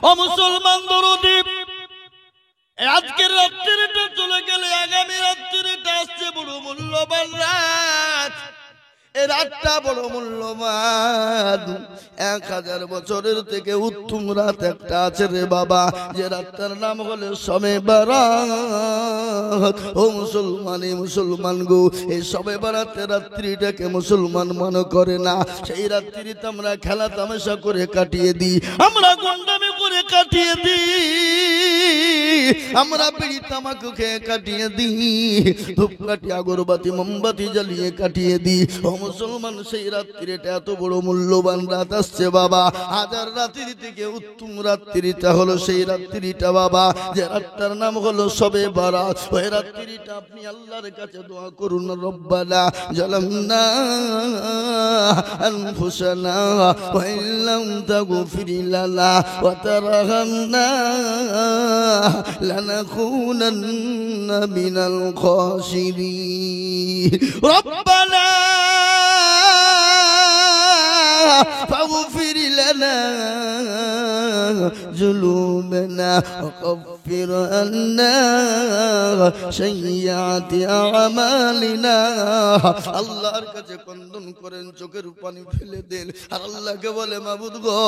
ও মুসলমান দরদি, আজকের রাত্রিটা চলে গেলে আগামী রাত্রিটা আসছে বড় মূল্যবান রাত। এই রাতটা বড় মূল্যবান। 1000 বছরের থেকে উত্তম রাত একটা আছে রে বাবা, যে রাতটার নাম হলো শবে বারাত। ও মুসলমান গো, এই শবে বারাতের রাত্রিটাকে মুসলমান মনে করে না। সেই রাত্রিতে আমরা খেলা তামাশা করে কাটিয়ে দিই, আমরা গন্ডামি করে কাটিয়ে দিই, আমরা বিড়ি তামাক খেয়ে কাটিয়ে দিই, ধূপকাঠি আগরবাতি মোমবাতি জ্বালিয়ে কাটিয়ে দিই। ও মুসলমান, সেই রাত্রিটা এত বড় মূল্যবান রাত আসছে বাবা। 1000 রাত্রি থেকে উত্তম রাত্রিটা হলো সেই রাত্রিটা বাবা, যে রাতটার নাম হলো শবে বারাত। ওই রাত্রিটা আপনি আল্লাহর কাছে দোয়া করুন, রব্বানা জালামনা আনফুসানা ওয়া ইল্লাম তাগফির লানা ওয়া তারহামনা লানাকুনান্না মিনাল খাসিরিন। রব্বানা فاغفر لنا ذنوبنا وكفر عنا سيئات أعمالنا। আল্লাহর কাছে কন্দন করেন, চোখের পানি ফেলে দেন, আর আল্লাহকে বলে মাবুদ গো,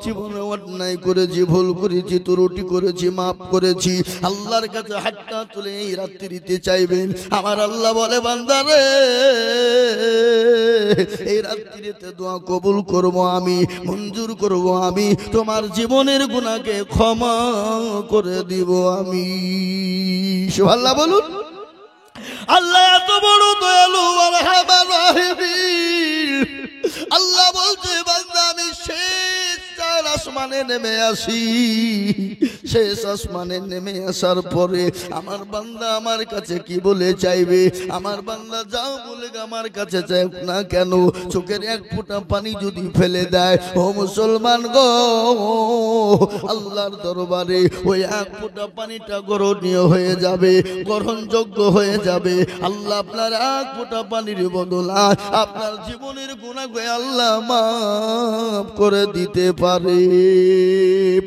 জীবনে অন্যায় করেছি, ভুল করেছি, ত্রুটি করেছি, মাফ করেছি। আল্লাহর কাছে হাতটা তুলে এই রাত্রিতে চাইবেন। আমার আল্লাহ বলে বান্দারে, এই রাত্রিতে দোয়া কবুল করব আমি, মঞ্জুর করব আমি, তোমার জীবনের গুনাহকে ক্ষমা করে দিব আমি। সুবহানাল্লাহ বলুন। আল্লাহ এত বড় দয়ালু, মারহাবা রাহিম। আল্লাহ বলতে বান্দা, আমি শেষ আসমানে নেমে আসি। শেষ আসমানে নেমে আসার পরে আমার বান্দা আমার কাছে কি বলে চাইবে? আমার বান্দা যাও বলে আমার কাছে চাই না কেন, চোখের এক ফোঁটা পানি যদি ফেলে দেয়, ও মুসলমান গো, আল্লাহর দরবারে ওই এক ফোঁটা পানিটা গ্রহণীয় হয়ে যাবে, গ্রহণযোগ্য হয়ে যাবে। আল্লাহ আপনার এক ফোঁটা পানির বদলায় আপনার জীবনের গুনাহ আল্লাহ মাফ করে দিতে পারে।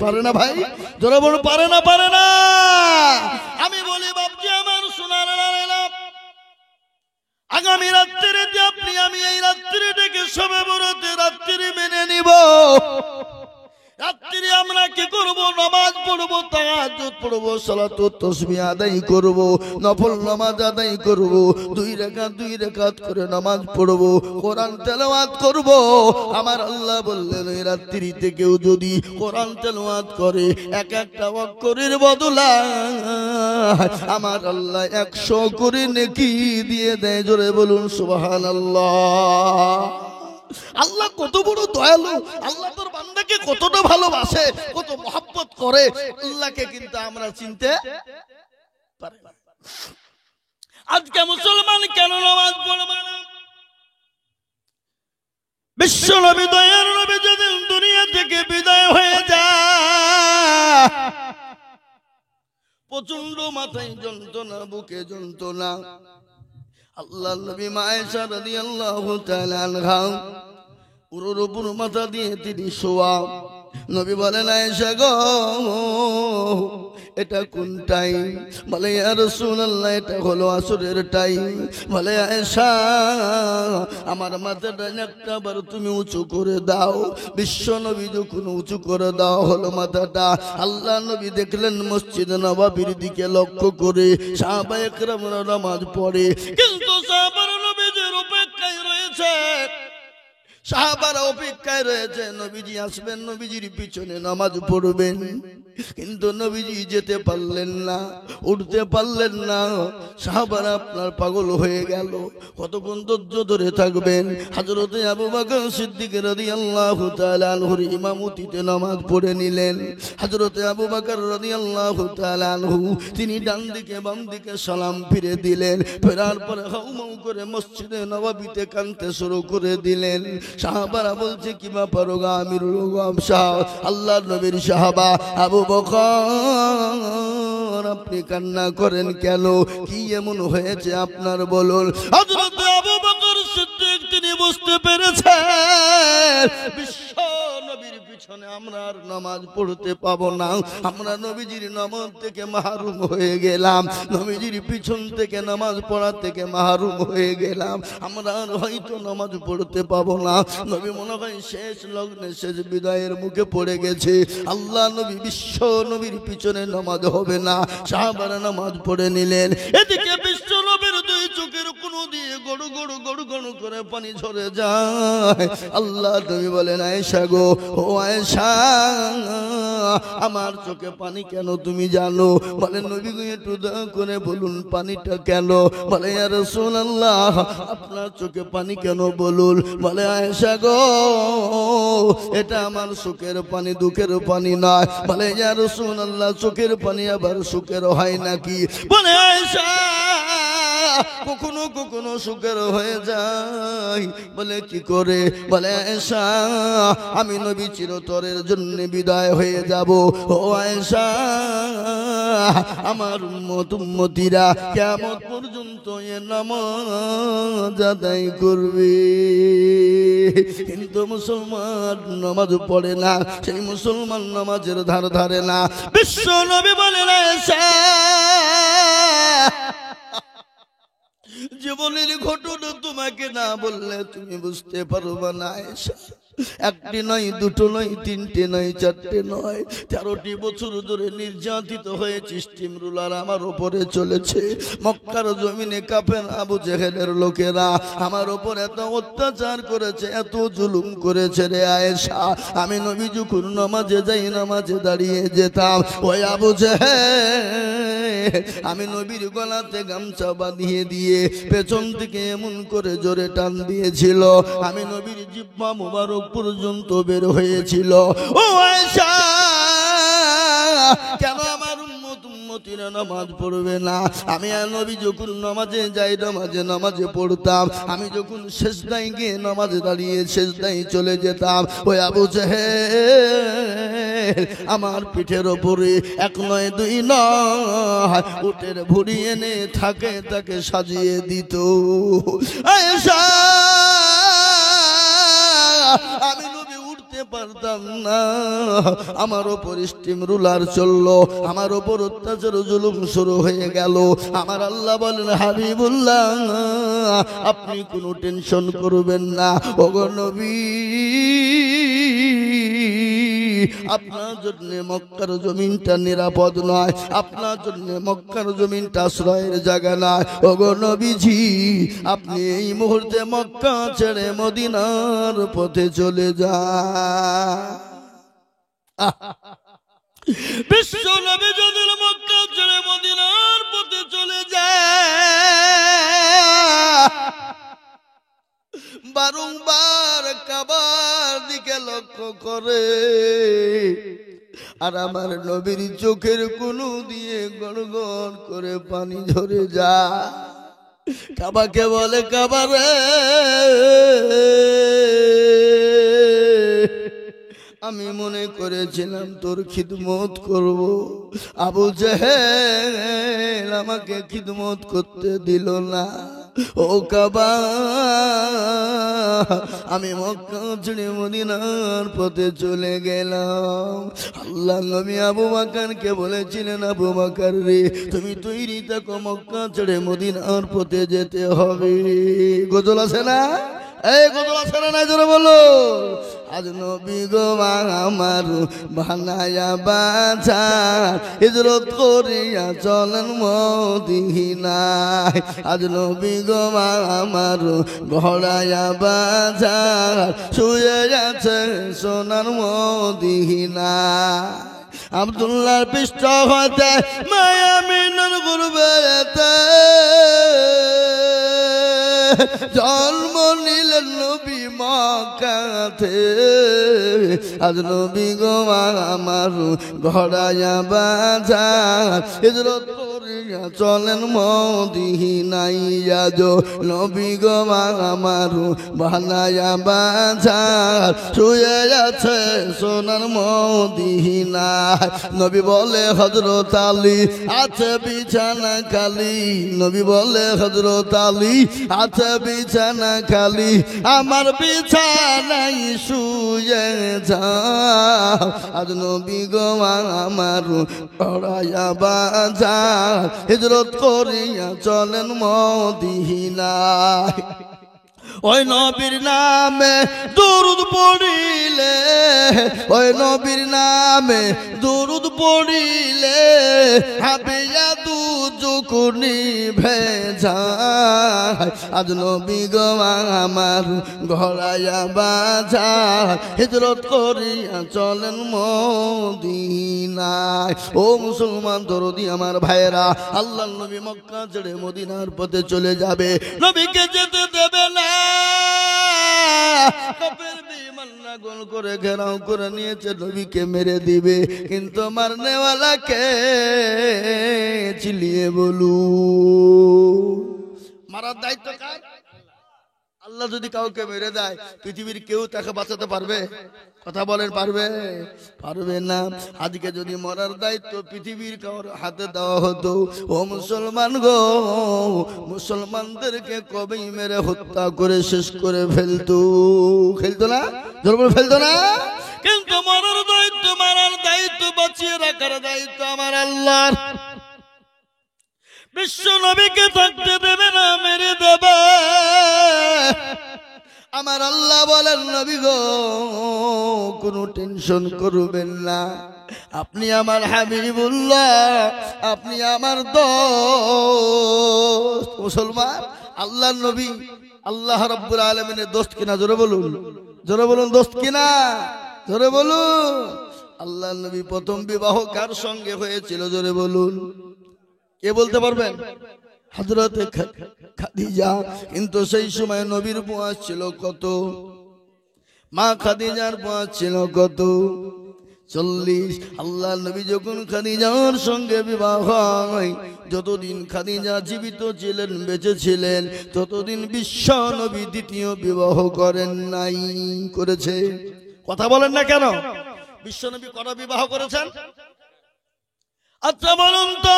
পারে না ভাই? জোরে বলুন, পারে না? পারে না? আমি বলি বাপজি আমার, সোনার লালেরা, আগামী রাত্রিতে আপনি আমি এই রাত্রিটাকে শবে বরাতের রাত্রি মেনে নিব। রাত্রি আমরা কি করব? নামাজ পড়বো, তাহাজ্জুদ পড়বো, সালাতুত তাসবিহ আদায় করব, নফল নামাজ আদায় করব, 2 রাকাত করে নামাজ পড়বো, কোরআন তেলাওয়াত করব। আমার আল্লাহ বললেন, এই রাত্রিতে কেউ যদি কোরআন তেলাওয়াত করে এক একটা অক্ষরের বদলায় আমার আল্লাহ 100 করে নেকি দিয়ে দেয়। জোরে বলুন সুবহানাল্লাহ। আল্লাহ কত বড় দয়ালু, আল্লাহ তোর বান্দাকে কতটা ভালোবাসে, কত মহব্বত করে, আল্লাহকে কিন্তু আমরা চিনতে পারি না। আজকে মুসলমান কেন নামাজ পড়বে না? বিশ্ব নবী, দয়ার নবী যেদিন দুনিয়া থেকে বিদায় হয়ে যায়, প্রচন্ড মাথায় যন্ত্রণা, বুকে যন্ত্রণা। আল্লাহ নবী মা আয়েশা রাদিয়াল্লাহু তাআলা আনহা পুরোর উপর মাথা দিয়ে তিনি শোয়া। নবী বলেন, আয়েশা গো, এটা কোন টাইম? বলে, ইয়া রাসূলুল্লাহ, এটা হলো আসরের টাইম। বলে, আয়েশা আমার মাথাটা একটাবার তুমি উঁচু করে দাও। বিশ্ব নবী যখন উঁচু করে দাও হলো মাথাটা, আল্লাহ নবী দেখলেন মসজিদ নববীর দিকে লক্ষ্য করে সাহাবায়ে কেরামরা নামাজ পড়ে, কিন্তু সাহাবারা নবীজির অপেক্ষায় রয়েছে। সাহাবারা অপেক্ষায় রয়েছে, নবীজি আসবেন, নবীজির পিছনে নামাজ পড়বেন, কিন্তু নবীজি যেতে পারলেন না, উঠতে পারলেন না। সাহাবারা আপনার পাগল হয়ে গেল, কতক্ষণ ধৈর্য ধরে থাকবেন? হযরতে আবু বকর সিদ্দিক রাদিয়াল্লাহু তাআলা আনহুর ইমামতিতে নামাজ পড়ে নিলেন। হযরতে আবু বকর রাদিয়াল্লাহু তাআলা আনহু তিনি ডান দিকে বাম দিকে সালাম ফিরে দিলেন, ফেরার পরে হাউমাউ করে মসজিদে নববীতে কাঁদতে শুরু করে দিলেন। সাহাবারা বলছে, কি ব্যাপার গো আমিরুল মুমিনিন, আল্লাহর নবীর সাহাবা আবু বকর, আপনি কান্না করেন কেন? কি এমন হয়েছে আপনার বলুন? হযরত আবু বকর সিদ্দিক তিনি বুঝতে পেরেছেন বিশ্ব নবীর পিছনে আমরা আর নামাজ পড়তে পাবো না, আমরা নবীজির নামাজ থেকে মাহরুম হয়ে গেলাম, নবীজির পিছন থেকে নামাজ পড়া থেকে মাহরুম হয়ে গেলাম, আমরা আর হয়তো নামাজ পড়তে পাবো না। নবী মনে হয় শেষ লগ্নে শেষ বিদায়ের মুখে পড়ে গেছে। আল্লাহ নবী বিশ্ব নবীর পিছনে নামাজ হবে না, সাহাবারা নামাজ পড়ে নিলেন। এদিকে বিশ্ব নবীর দুই চোখের কোণ দিয়ে গড়ু গড়ু গড়ু গড়ু করে পানি ঝরে যায়। আল্লাহ নবী বলেন, আয়েশা গো, ও আয়েশা, আমার চোখে পানি কেন তুমি জানো? বলে নবী গো একটু দয়া করে বলুন পানিটা কেন? বলে ইয়া রাসূলুল্লাহ, আপনার চোখে পানি কেন বলুন? বলে আয়েশা গো, এটা আমার সুখের পানি, দুঃখের পানি নয়। বলে ইয়া রাসূলুল্লাহ, চোখের পানি আবার সুখের হয় নাকি? বলে আয়েশা, কখনো কখনো সুখের হয়ে যায়। বলে কি করে? বলে আয়েশা, আমি নবী চিরতরের জন্য বিদায় হয়ে যাব। ও আয়েশা, আমার উম্মত উম্মতিরা কিয়ামত পর্যন্ত এ নামাজ আদায় করবে, কিন্তু মুসলমান নামাজ পড়ে না, সেই মুসলমান নামাজের ধার ধারে না। বিশ্ব নবী বলেন, আয়েশা, জীবনের ঘটনা তোমাকে না বললে তুমি বুঝতে পারবে না আয়েশা। একটি নয়, দুটো নয়, তিনটে নয়, চারটে নয়, 13টি বছর ধরে নির্যাতিত হয়েছে। স্টিম রুলার আমার উপরে চলেছে। মক্কার জমিনে কাফের আবু জেহেলের লোকেরা আমার উপর এত অত্যাচার করেছে, এত জুলুম করেছে রে আয়েশা। আমি নবী যখন নামাজে যাই, নামাজে দাঁড়িয়ে যেতাম, ওই আবু জেহেল আমি নবীর গলাতে গামছা বাঁধিয়ে দিয়ে পেছন থেকে এমন করে জোরে টান দিয়েছিল, আমি নবীর জিহ্বা মুবারক পর্যন্ত বের হয়েছিল। ও আয়েশা, কেন আমার উম্মত উম্মতিরা নামাজ পড়বে না? আমি আর নবী যখন নামাজে যাই, নামাজে পড়তাম, আমি যখন সেজদায় গিয়ে নামাজে দাঁড়িয়ে সেজদায় চলে যেতাম, ওই আবু জেহেল আমার পিঠের ওপরে এক নয় দুই নয় উটের ভুঁড়ি এনে থাকে তাকে সাজিয়ে দিত। আয়েশা, আমি নবী উঠতে পারতাম না, আমার ওপর স্টিম রুলার চললো, আমার ওপর অত্যাচার জুলুম শুরু হয়ে গেল। আমার আল্লাহ বলেন, হাবিবুল্লাহ, আপনি কোনো টেনশন করবেন না, ওগো নবী, আপনার জন্য মক্কার জমিনটা নিরাপদ নয়, আপনার জন্য মক্কার জমিনটা আশ্রয়ের জায়গা নয়। ওগো নবীজি, আপনি এই মুহূর্তে মক্কা ছেড়ে মদিনার পথে চলে যান। বিশ্ব নবী যদি মক্কা ছেড়ে মদিনার পথে চলে যায়, বারংবার কাবার দিকে লক্ষ্য করে, আর আমার নবীর চোখের কোণু দিয়ে গড় গড় করে পানি ঝরে যায়। কাবাকে বলে, কাবা রে, আমি মনে করেছিলাম তোর খিদমত করব, আবু জেহেল আমাকে খিদমত করতে দিল না। ও কাবা, আমি মক্কা ছেড়ে মদিনার পথে চলে গেলাম। আল্লাহ নবী আবু বকরকে বলেছিলেন, আবু বকর রে, তুমি তৈরি থাকো, মক্কা ছেড়ে মদিনার পথে যেতে হবে। গজল আছে না? এই গজল আছে না? নাই জোরে বলো। আজ নবী গো আমার বানায়া বাজার, হিজরত করিয়া চলেন মদিনায়। আজ নবী গো আমার ঘোড়ায়া বাজার, শুয়ে গেছে সোনার মদিনায়। আব্দুল্লাহ পৃষ্ঠ হতে মায়া মিনার গুরবেতে জন্ম নিলেন নবী মক্কাতে। আজ নবী গো আমার ঘোড়ায়া বাজার, হিজরত করিয়া করিয়া চলেন মদিনায় আজ নবী গো আমার বানায়া বাজার শুয়ে আছে সোনার মদিনায়। নবী বলে হযরত আলী আছে বিছানা খালি, নবী বলে হযরত আলী আছে বিছানা খালি, আমার বিছানায় শুয়ে যাও। আজ নবী গো আমার পড়ায়া বাজার হিজরত করিয়া চলেন মদিনায়। ওই নবীর নামে দরুদ পড়িলে, ওই নবীর নামে দরুদ পড়িলে হাবিয়া দুজুকুনি ভেজায়। আজ নবী গো আমার ঘরায়া বাজার হিজরত করিয়া চলেন মদিনায়। ও মুসলমান দরদি আমার ভাইরা, আল্লাহর নবী মক্কা ছেড়ে মদিনার পথে চলে যাবে, নবীকে যেতে দেবে না। কাফের বেঈমান নাগল করে ঘেরাও করে নিয়েছে, নবীকে মেরে দিবে, কিন্তু মারনেওয়ালাকে চিলিয়ে বলু মারার দায়িত্ব কার? আল্লাহ যদি কাউকে মেরে দেয় পৃথিবীর কেউ তাকে বাঁচাতে পারবে? কথা বলেন পারবে? পারবে না। আজকে যদি মরার দায়িত্ব পৃথিবীর কারোর হাতে দেওয়া হতো, ও মুসলমান গো, মুসলমানদেরকে কবেই মেরে হত্যা করে শেষ করে ফেলতো। খেলতো না? জোর বলে ফেলতো না? কিন্তু মরার দায়িত্ব, মারার দায়িত্ব, বাঁচিয়ে রাখার দায়িত্ব আমার আল্লাহর। বিশ্ব নবীকে থাকতে দেবে না, মেরে দেবে। আমার আল্লাহ বলেন নবী গো কোনো টেনশন করবেন না, আপনি আমার হাবিবুল্লাহ, আপনি আমার দোস্ত। মুসলমান আল্লাহর নবী আল্লাহ রাব্বুল আলামিনের দোস্ত কিনা? জোরে বলুন, জোরে বলুন, দোস্ত কিনা? জোরে বলুন। আল্লাহর নবী প্রথম বিবাহ কার সঙ্গে হয়েছিল? জোরে বলুন। কে বলতে পারবেন? হযরতে খাদিজা। কিন্তু সেই সময় নবীর বয়স ছিল কত? মা খাদিজার বয়স ছিল কত? 40। আল্লাহ নবী যখন খাদিজার সঙ্গে বিবাহ হয়, যতদিন খাদিজা জীবিত ছিলেন, বেঁচে ছিলেন, ততদিন বিশ্ব নবী দ্বিতীয় বিবাহ করেন নাই। করেছে? কথা বলেন না কেন? বিশ্ব নবী কটা বিবাহ করেছেন? আচ্ছা বলুন তো,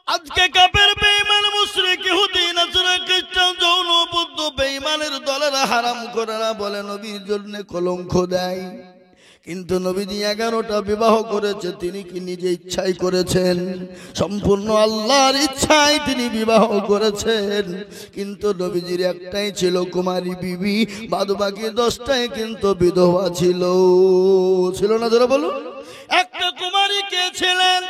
আজকে কাফের বেঈমান মুশরিক ইহুদি নাসারা খ্রিস্টান যৌন বৌদ্ধ বেঈমানের দলেরা হারাম করেরা বলে নবীর জন্য কলঙ্ক দেয়, কিন্তু নবীজি 11টা বিবাহ করেছে। তিনি কি নিজে ইচ্ছাই করেছেন? সম্পূর্ণ আল্লাহর ইচ্ছায় তিনি বিবাহ করেছেন। কিন্তু নবীজির একটাই ছিল কুমারী বিবি, বাদ বাকি 10টাই কিন্তু বিধবা ছিল। ছিল না? জোরে বলুন। একটা কুমারী কে ছিলেন?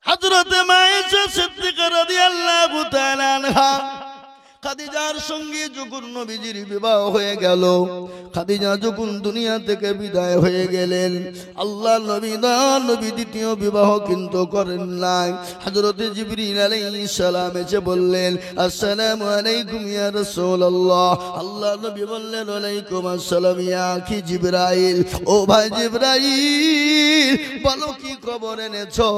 হযরতে মায়েশা সিদ্দিকা রাদিয়াল্লাহু তাআলা আনহা। খাদিজার সঙ্গে যখন নবীজির বিবাহ হয়ে গেল, খাদিজা যখন দুনিয়া থেকে বিদায় হয়ে গেলেন, আল্লাহ নবী দ্বিতীয় বিবাহ কিন্তু করেন নাই। হযরতে জিবরিল আলাইহিস সালাম এসে বললেন, আসসালামু আলাইকুম ইয়া রাসূলুল্লাহ। আল্লাহ নবী বললেন, ওয়ালাইকুম আসসালাম ইয়া আখি জিবরাইল। ও ভাই জিবরাইল, বলো কি খবর এনেছো?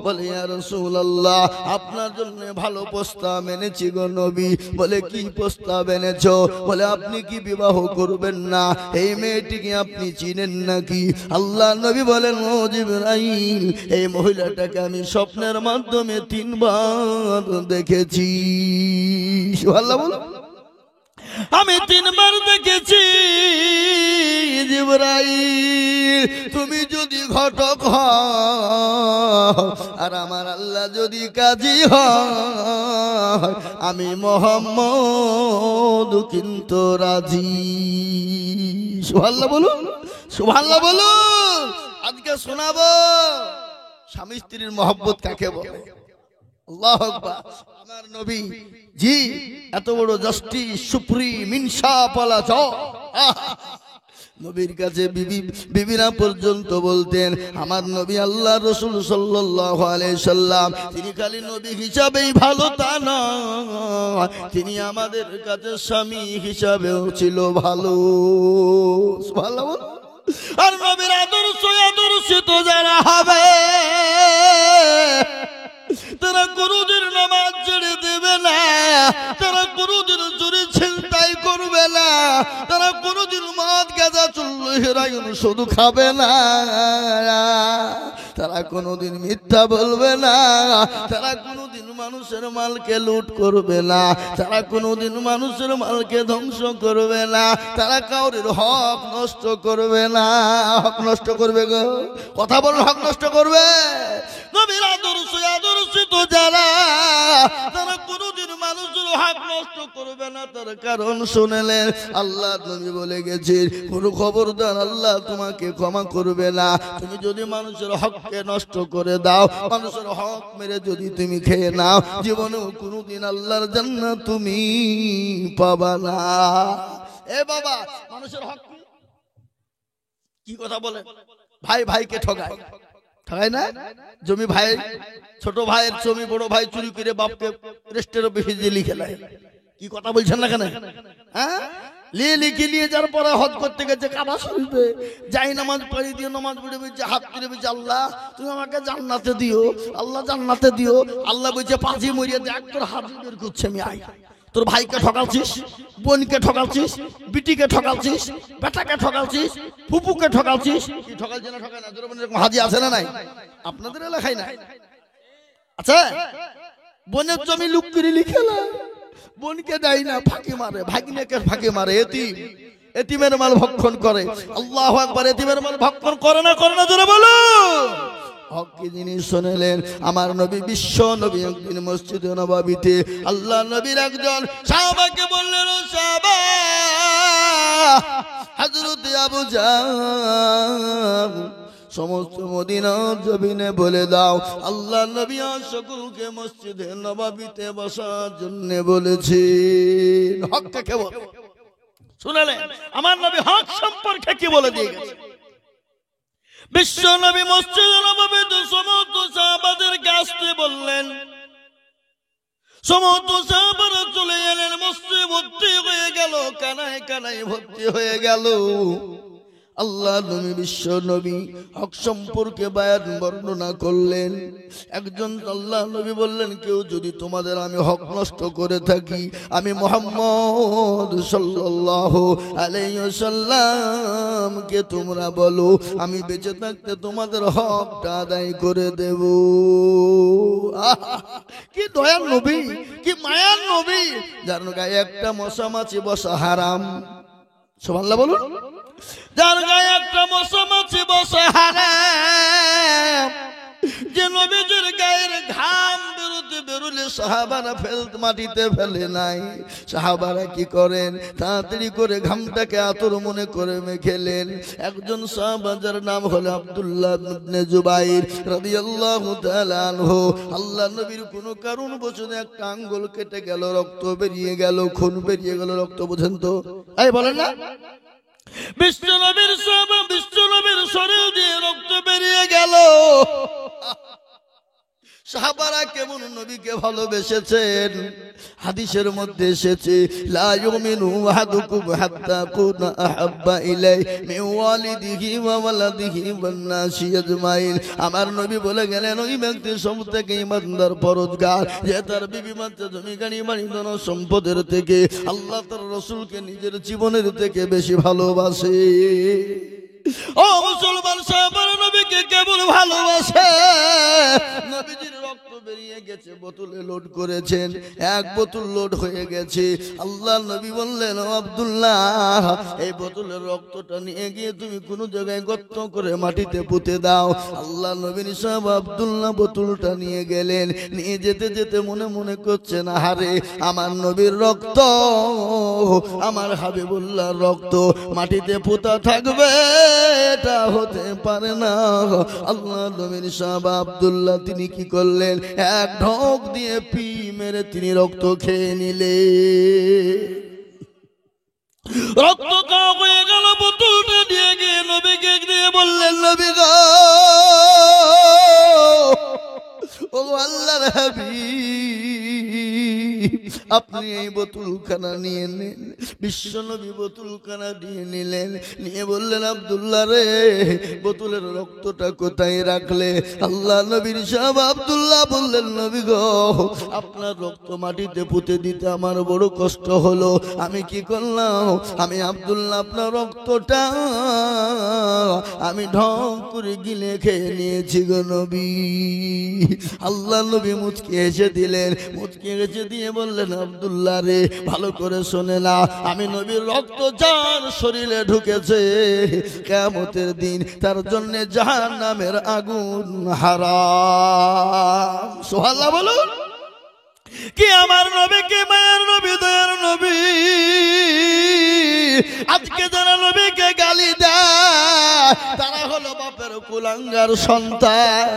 বলে, ইয়া রাসূলুল্লাহ, আপনার জন্য ভালো প্রস্তাব এনেছি গো নবী। বলে, কি প্রস্তাব এনেছো? বলে, আপনি কি বিবাহ করবেন না? এই মেয়েটিকে আপনি চিনেন নাকি? আল্লাহ নবী বলেন, ও জিবরাইল, এই মহিলাটাকে আমি স্বপ্নের মাধ্যমে 3 বার দেখেছি। সুবহানাল্লাহ বলো। আমি 3 বার দেখেছি। জিবরাইল, তুমি যদি ঘটক হও আর আমার আল্লাহ যদি কাজী হয়, আমি মুহাম্মদ কিন্তু রাজি। সুবহানাল্লাহ বলুন, সুবহানাল্লাহ বলুন। আজকে শোনাবো স্বামী স্ত্রীর মহব্বত কাকে বলে। আল্লাহু আকবার। আমার নবী জি এত বড় জাস্টিস, সুপ্রিম, ইনসাফ ওয়ালা জজ। নবীর কাছে বিবিরা পর্যন্ত বলতেন, আমার নবী আল্লাহর রাসূল সাল্লাল্লাহু আলাইহি সাল্লাম তিনি খালি নবী হিসাবেই ভালো তা নয়, তিনি আমাদের কাছে স্বামী হিসাবেও ছিল ভালো। সুবহানাল্লাহ। আর নবীর আদর্শিত যারা হবে শুধু খাবে না, তারা কোনোদিন মিথ্যা বলবে না, তারা কোনোদিন মানুষের মালকে লুট করবে না, তারা কোনোদিন মানুষের মালকে ধ্বংস করবে না, তারা কাউরের হক নষ্ট করবে না। হক নষ্ট করবে গো, কথা বলুন, হক নষ্ট করবে। নবীর আদর্শিত যারা, তারা কোনোদিন মানুষের হক নষ্ট করবে না। তার কারণ শুনলেন, আল্লাহ নবী বলে গেছে, কোনো খবরদার আল্লাহ তোমাকে ক্ষমা করবে না তুমি যদি মানুষের হককে নষ্ট করে দাও, মানুষের হক মেরে যদি তুমি খেয়ে নাও, জীবনেও কোনোদিন আল্লাহর জান্নাত তুমি পাবা না। এ বাবা, মানুষের হক কি কথা বলে? ভাই ভাইকে ঠকায়, ঠকায় না? জমি ভাই, ছোট ভাইয়ের জমি বড় ভাই চুরি করে বাপকে রেস্টের বেশি দিয়ে লিখে নেয়। কি কথা বলছেন না কেন? হ্যাঁ, লিখে নিয়ে যার পরে হজ করতে গেছে কাবা শরীফে, যাই নামাজ পড়ি দিয়ে নামাজ পড়ে বলছে, হাত তুলে বলছে, আল্লাহ তুমি আমাকে জান্নাতে দিও, আল্লাহ জান্নাতে দিও। আল্লাহ বলছে, পাজি মরিয়ে দেখ তোর হাত বের করছে, আমি আই। তোর ভাইকে ঠকালছিস, বোনকে ঠকালছিস, বিটিকে ঠকালছিস, বেটাকে ঠকালছিস, ফুপুকে ঠকালছিস। কি ঠকালছে না ঠকায় না? এরকম হাজি আছে না নাই আপনাদের এলাকায়? না আচ্ছা, বোনের জমি লুক করে লিখে না, বোনকে দেয় না, ফাঁকি মারে, ভাগিনাকে ফাঁকি মারে, এতিমের মাল ভক্ষণ করে। আল্লাহু আকবার, এতিমের মাল ভক্ষণ করে না, করে না? জোরে বলো। হক কি জিনিস শুনলেন? আমার নবী, বিশ্ব নবী একদিন মসজিদে নববীতে আল্লাহ নবীর একজন সাহাবাকে বললেন, ও সাহাবা, হযরত আবু জাহল সমস্ত মদিনার জমিনে বলে দাও, আল্লাহ নবী সকলকে মসজিদে নববীতে বসার জন্য বলেছেন। হক কাকে বলে শুনলেন? আমার নবী হক সম্পর্কে কি বলে দিয়ে গেছে? বিশ্ব নবী মসজিদে নববীতে সমস্ত সাহাবাদেরকে আসতে বললেন। সমস্ত সাহাবারা চলে এলেন, মসজিদে ভর্তি হয়ে গেল, কানায় কানায় ভর্তি হয়ে গেল। আল্লাহ নবী, বিশ্ব নবী হক সম্পর্কে বায়ান বর্ণনা করলেন। একজন আল্লাহ নবী বললেন, কেউ যদি তোমাদের আমি হক নষ্ট করে থাকি, আমি মুহাম্মদ সাল্লাল্লাহু আলাইহি ওয়াসাল্লামকে তোমরা বলো, আমি বেঁচে থাকতে তোমাদের হকটা আদায় করে দেব। কি দয়ার নবী, কি মায়ার নবী, যার গায়ে একটা মশা মাছি বসা হারাম। সুবহানাল্লাহ বলুন। যার গায়ে একটা মশা মাছি বসা হারাম, যে নবীজির গায়ের ঘাম বেরোলে সাহাবারা মাটিতে ফেলে নাই। সাহাবারা কি করেন? তাড়াতাড়ি করে ঘামটাকে আতর মনে করে মেখেলেন। একজন সাহাবা যার নাম হলো আব্দুল্লাহ ইবনে জুবাইর রাদিয়াল্লাহু তাআলা আনহু, আল্লাহ নবীর কোনো কারণ বশত একটা আঙ্গুল কেটে গেল, রক্ত বেরিয়ে গেল, খুন বেরিয়ে গেল, রক্ত বোঝেন তো? এই বলেন না, বিশ্ব নবীর সাহাবা, বিশ্ব নবীর শরীর দিয়ে রক্ত বেরিয়ে গেল। সাহাবারা কেমন নবীকে ভালোবেসেছেন। হাদিসের মধ্যে এসেছে, লা ইউমিনু আহাদুকুম হাত্তা কুনা আহাব্বা ইলাই মিন ওয়ালিদিহি ওয়া ওয়ালাদিহি ওয়ান নাসি আজমাইন। আমার নবী বলে গেলেন, ওই ব্যক্তি সবথেকে ঈমানদার পরহেজগার, যে তার বিবি বাচ্চা জমি গাড়ি বাড়ি ধন সম্পদের থেকে আল্লাহ তার রাসূলকে নিজের জীবনের থেকে বেশি ভালোবাসে। ও মুসলমান, সাহাবারা নবীকে কেমন ভালোবাসে। নবীজির রক্ত বেরিয়ে গেছে, বোতলে লোড করেছেন, এক বোতল লোড হয়ে গেছে। আল্লাহ নবী বললেন, ও আব্দুল্লাহ, এই বোতলের রক্তটা নিয়ে গিয়ে তুমি কোন জায়গায় গর্ত করে মাটিতে পুঁতে দাও। আল্লাহ নবীর সাহেব আব্দুল্লাহ বোতলটা নিয়ে গেলেন। নিয়ে যেতে যেতে মনে মনে করছেন, আহারে, আমার নবীর রক্ত, আমার হাবিবুল্লাহর রক্ত মাটিতে পোতা থাকবে, এটা হতে পারে না। আল্লাহ নবীর সাহাব আব্দুল্লাহ তিনি কি করলেন? এক ঢোক দিয়ে পি মেরে তিনি রক্ত খেয়ে নিলে। রক্ত খাওয়া হয়ে গেল, বোতলটা দিয়ে গিয়ে নবীকে দিয়ে বললেন, নবী গো, ও আল্লাহর হাবিব, আপনি এই বোতলখানা নিয়ে নেন। বিশ্বনবী বোতলখানা দিয়ে নিলেন, নিয়ে বললেন আব্দুল্লাহ রে, বোতলের রক্তটা কোথায় রাখলে? আল্লাহ নবীর সাহেব আব্দুল্লাহ বললেন নবী গো, আপনার রক্ত মাটিতে পুঁতে দিতে আমার বড় কষ্ট হলো। আমি কি করলাম? আমি আব্দুল্লাহ আপনার রক্তটা আমি ঢং করে গিলে খেয়ে নিয়েছি গো নবী। আল্লাহ নবী মুচকি হেসে দিলেন, মুচকি হেসে দিয়ে বললেন আব্দুল্লাহ রে, ভালো করে শোনে না, আমি নবীর রক্ত যার শরীরে ঢুকেছে কিয়ামতের দিন তার জন্য জাহান্নামের আগুন হারাম। সুবহানাল্লাহ বলুন। কি আমার নবী, কি মায়ের নবী, দয়ার নবী, আজকে যারা নবীকে গালি দেয় তারা হলো বাপের কুলাঙ্গার সন্তান।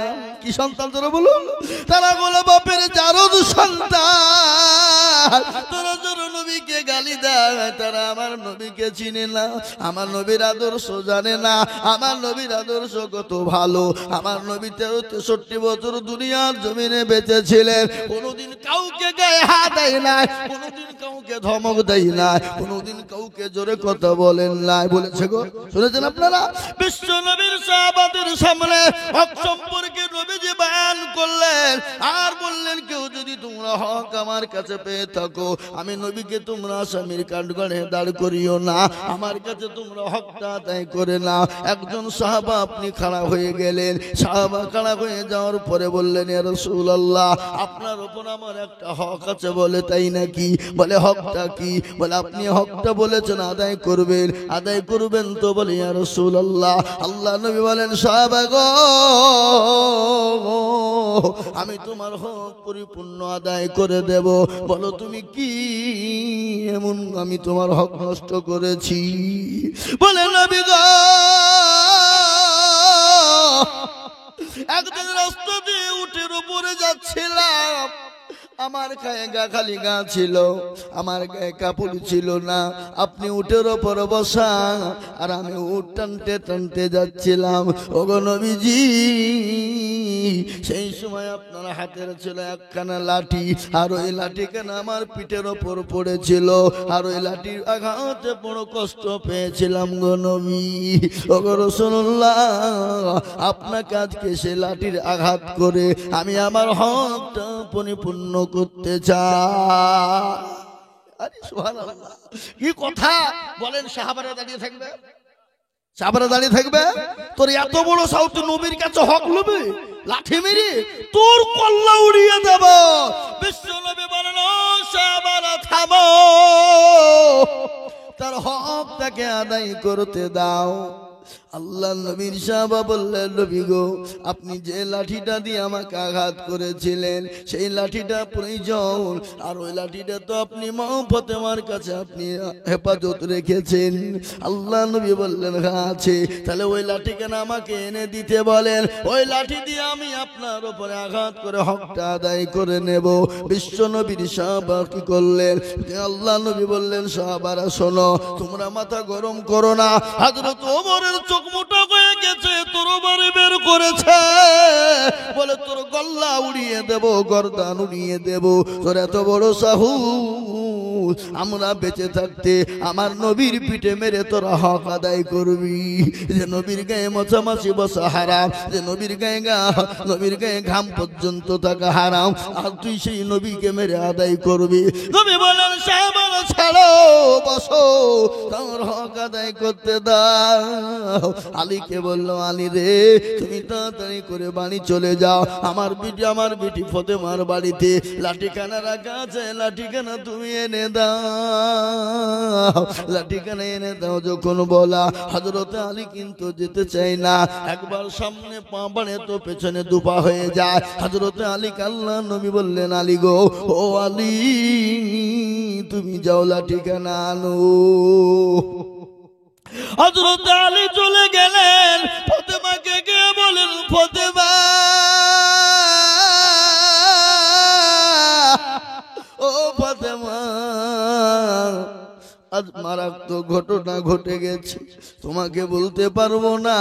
কি সন্তান তোরা বলুন? তারা হলো বাপের জারদ সন্তান। তোরা যারা নবীকে গালি দেয় তারা আমার নবীকে চিনে না, আমার নবীর আদর্শ জানে না। আমার নবীর আদর্শ কত ভালো। আমার নবী 63 বছর দুনিয়ার জমিনে বেঁচে ছিলেন, কোনোদিন কাউকে গায়ে হাত দেয় নাই, কোনোদিন কাউকে ধমক দেয় নাই, কোনোদিন কাউকে জোরে কথা বলেন নাই। বলেছে গো, শুনেছেন আপনারা? বিশ্ব নবীর সাহাবাদের সামনে হক সম্পর্কে নবীজি বয়ান করলেন আর বললেন, কেউ যদি তোমরা হক আমার কাছে পেয়ে থাকো, আমি নবীকে তোমরা আসামির কাঠগড়ে দাঁড় করিও না, আমার কাছে তোমরা হকটা আদায় করে না। একজন সাহাবা আপনি খাড়া হয়ে গেলেন, সাহাবা খাড়া হয়ে যাওয়ার পরে বললেন, ইয়া রাসূলুল্লাহ, আপনার উপর আমার একটা হক আছে। বলে তাই নাকি? বলে হকটা কি? বলে আপনি হকটা বলেছেন আদায় করবেন, আদায় করবেন তো? বলে ইয়া রাসূলুল্লাহ। আল্লাহ নবী বলেন, সাহাবা গো, আমি তোমার হক পরিপূর্ণ আদায় করে দেব। বলো তুমি কি এমন আমি তোমার হক নষ্ট করেছি? বলে নবী গো, একদিন রাস্তা দিয়ে উটের উপরে যাচ্ছিলাম, আমার গায়ে খালি গা ছিল, আমার গায়ে কাপড় ছিল না। আপনি উটের ওপর বসা আর আমি উট টানতে টানতে যাচ্ছিলাম। ওগো নবীজি, সেই সময় আপনার হাতের ছিল একখানা লাঠি, আর ওই লাঠিখানা আমার পিঠের ওপর পড়েছিল, আর ওই লাঠির আঘাতে বড় কষ্ট পেয়েছিলাম গো নবী। ওগো রাসূলুল্লাহ, আপনাকে আজকে সে লাঠির আঘাত করে আমি আমার হকটা পরিপূর্ণ করতে চাই। আরে সুবহানাল্লাহ, কি কথা বলেন! সাহাবারা দাঁড়িয়ে থাকবে, সাহাবারা দাঁড়িয়ে থাকবে? তোর এত বড় সাহস, নবীর কাছে হক লবে? লাঠি মেরে তোর কল্লা উড়িয়ে দেব। বিশ্ব নবী বলেন, ও সাহাবারা থামো, তার হকটাকে আদায় করতে দাও। আল্লাহ নবীর সাহাবা বললেন, নবী গো, আপনি যে লাঠিটা দিয়ে আমাকে আঘাত করেছিলেন সেই লাঠিটা প্রয়োজন, আর ওই লাঠিটা তো আপনি মা ফাতেমার কাছে আপনি হেফাজত রেখেছেন। আল্লাহ নবী বললেন, হ্যাঁ আছে। তাহলে ওই লাঠিখানা আমাকে এনে দিতে বলেন, ওই লাঠি দিয়ে আমি আপনার উপরে আঘাত করে হকটা আদায় করে নেব। বিশ্ব নবীর সাহাবা কি করলেন? আল্লাহ নবী বললেন, সাহাবারা শোনো, তোমরা মাথা গরম করো না। হযরত ওমরের চোখ মোটা হয়ে গেছে, তরবারি বের করেছে, বলে তোর গল্লা উড়িয়ে দেব, গর্দান উড়িয়ে দেব। তোর এত বড় সাহস, আমরা বেঁচে থাকতে আমার নবীর পিঠে মেরে তোরা হক আদায় করবি? যে নবীর গায়ে মশামাছি বসা হারাম, যে নবীর গায়ে ঘাম পর্যন্ত থাকা হারাম, আর তুই সেই নবীকে মেরে আদায় করবি? নবী বলেন, সাহাবারা ছাড়ো, বসো, তোর হক আদায় করতে দাও। আলীকে বললো, আলী রে, তুমি তাড়াতাড়ি করে বাড়ি চলে যাও, আমার বিটি ফাতেমার বাড়িতে লাঠিখানা রাখা আছে, লাঠিখানা তুমি এনে দাও, লাঠিখানা এনে দাও। যখন বলা, হযরত আলী কিন্তু যেতে চাই না, একবার সামনে পা বাড়ে তো পেছনে দুপা হয়ে যায়। হযরত আলী আল্লাহ নবী বললেন, আলী গো, ও আলী, তুমি যাও লাঠিখানা আনো। হযরত আলী চলে গেলেন, ফাতেমাকে গিয়ে বলেন, ফাতেমা, ও ফাতেমা, আজ মারাত্মক ঘটনা ঘটে গেছে, তোমাকে বলতে পারবো না।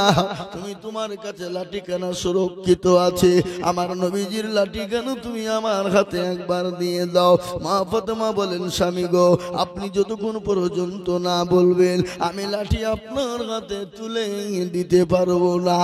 তুমি তোমার কাছে লাঠিখানা সুরক্ষিত আছে, আমার নবীজির লাঠিখানা তুমি আমার হাতে একবার দিয়ে দাও। মা ফাতেমা বলেন, স্বামী গো, আপনি যতক্ষণ পর্যন্ত না বলবেন আমি লাঠি আপনার হাতে তুলে দিতে পারবো না।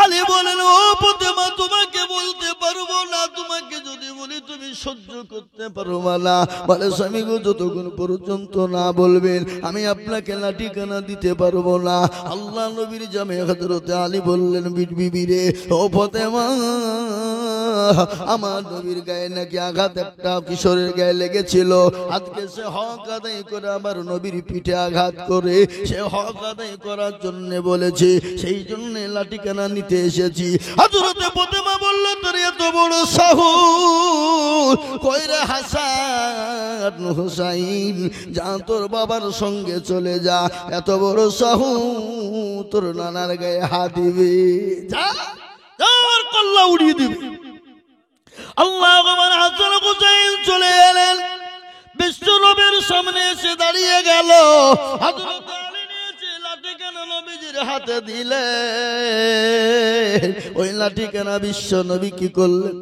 আলী বলেন, ও ফাতেমা, তোমাকে বলতে পারবো না, তোমাকে যদি বলি তুমি সহ্য করতে পারবা না। বলে, স্বামী গো, যতক্ষণ পর্যন্ত না বলবেন আমি আপনাকে লাঠিখানা দিতে পারবো না। আল্লাহ নবীর জামে হযরতে আলী বললেন, বিবি রে, ও ফাতেমা, আমার নবীর গায়ে নাকি আঘাত একটা কিশোরের গায়ে লেগেছিল, আজকে সে হক আদায় করে আমার নবীর পিঠে আঘাত করে সে হক আদায় করার জন্য বলেছে, সেই জন্য লাঠিখানা নিতে এসেছি। হযরতে ফাতেমা বলল, তোর এত বড় সাহস, কই রে হাসান হুসাইন, যা তোর বাবার সঙ্গে চলে যা, এত বড় সাহস তোর নানার গায়ে হাত দিবে, যা তোর কল্লা উড়িয়ে দিবে। আল্লাহ আমার হাসান হুসাইন চলে এলেন, বিশ্ব নবীর সামনে এসে দাঁড়িয়ে গেল। হযরত আলী নিয়েছে লাঠিখানা নবীজির হাতে দিলে, ওই লাঠিখানা বিশ্ব নবী কি করলেন?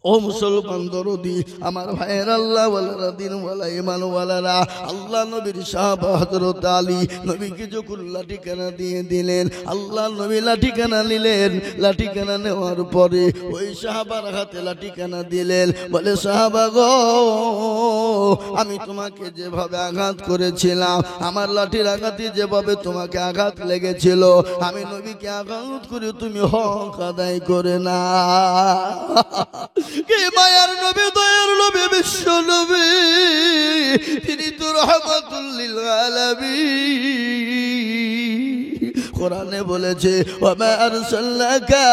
ও মুসলমান দরদি, আমার ভাইয়ের আল্লাহ ওয়ালারা, দিন ওয়ালা ইমান ওয়ালারা, আল্লাহ নবীর সাহাবা হযরত আলী নবীকে যখন লাঠিখানা দিয়ে দিলেন, আল্লাহ নবী লাঠিখানা নিলেন। লাঠিখানা নেওয়ার পরে ওই সাহাবার হাতে লাঠিখানা দিলেন। বলে, সাহাবা গো, আমি তোমাকে যেভাবে আঘাত করেছিলাম, আমার লাঠির আঘাতে যেভাবে তোমাকে আঘাত লেগেছিল, আমি নবীকে আঘাত করে তুমি হক আদায় করে না। কে মায়ার নবী, দয়ার নবী, বিশ্ব নবী, তিনি তো রাহমাতুল লিল আলামিন। কোরআনে বলেছে, ওয়া মা আরসালনাকা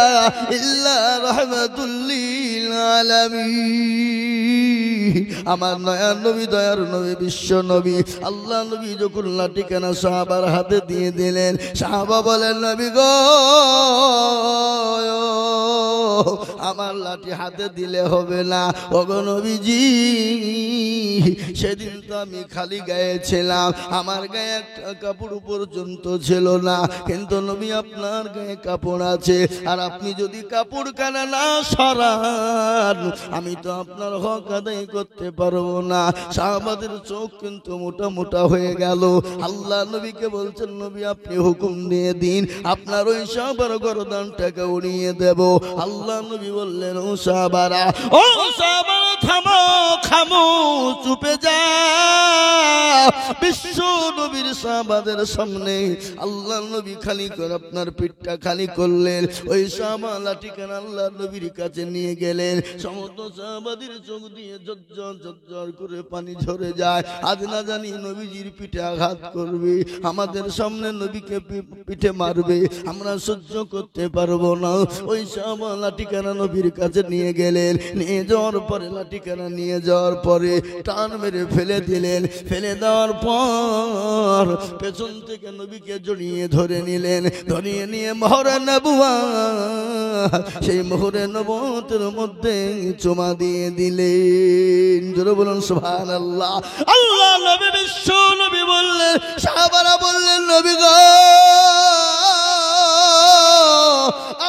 ইল্লা রাহমাতুল লিল আলামিন। আমার নয়ার নবী, দয়ার নবী, বিশ্ব নবী, আল্লাহ নবী যখন লাঠিখানা সাহাবার হাতে দিয়ে দিলেন, সাহাবা বলেন, নবী গো, আমার লাঠি হাতে দিলে হবে না। ওগো নবীজি, সেদিন তো আমি খালি গায়ে ছিলাম, আমার গায়ে একটা কাপড় পর্যন্ত ছিল না, কিন্তু নবী আপনার গায়ে কাপড় আছে, আর আপনি যদি কাপড় কানা না সরান আমি তো আপনার হক আদায় করতে পারবো না। সাহাবাদের চোখ কিন্তু মোটা মোটা হয়ে গেল। আল্লাহ নবীকে বলছেন, নবী আপনি হুকুম দিয়ে দিন, আপনার ওই সাহাবার গর্দানটাকে উড়িয়ে দেব। আল্লাহ নবী বললেন, ও সাহাবারা, ও সাহাবারা, থামো, খামো, চুপে যা। বিশ্ব নবীর সাহাবাদের সামনে আল্লাহ নবী খালি করে আপনার পিঠটা খালি করলেন। ওই সাহাবা লাঠিখানা আল্লাহ নবীর কাছে নিয়ে গেলেন। সমস্ত সাহাবাদের চোখ দিয়ে ঝরঝর ঝরঝর করে পানি ঝরে যায়। আজ না জানি নবীজির পিঠে আঘাত করবে, আমাদের সামনে নবীকে পিঠে মারবে, আমরা সহ্য করতে পারবো না। ওই সাহাবা লাঠিখানা নবীর কাছে নিয়ে গেলেন। নিয়ে যাওয়ার পরে লাঠিখানা নিয়ে যাওয়ার পরে টান মেরে ফেলে দিলেন। ফেলে দেওয়ার পর পেছন থেকে নবীকে জড়িয়ে ধরে নিলেন। ধরিয়ে নিয়ে মোহরে নবুয়ত, সেই মোহরে নবুয়তের মধ্যে চুমা দিয়ে দিলেন। জোরে বলুন সুবহানাল্লাহ। আল্লাহ নবী, বিশ্ব নবী বললেন, সাহাবারা বললেন, নবী গো,